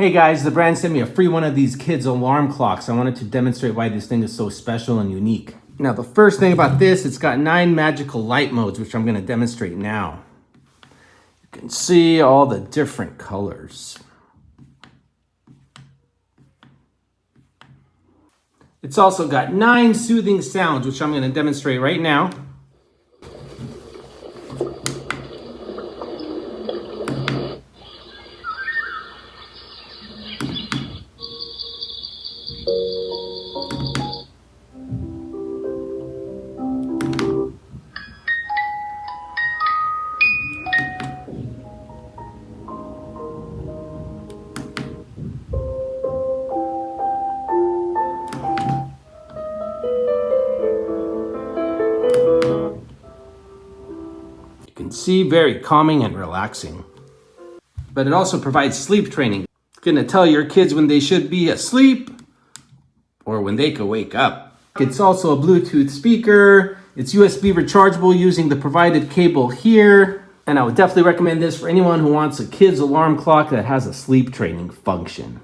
Hey guys, the brand sent me a free one of these kids alarm clocks. I wanted to demonstrate why this thing is so special and unique. Now the first thing about this, it's got 9 magical light modes, which I'm going to demonstrate now. You can see all the different colors. It's also got 9 soothing sounds, which I'm going to demonstrate right now. You can see, very calming and relaxing. But it also provides sleep training. It's going to tell your kids when they should be asleep or when they could wake up. It's also a Bluetooth speaker. It's USB rechargeable using the provided cable here. And I would definitely recommend this for anyone who wants a kid's alarm clock that has a sleep training function.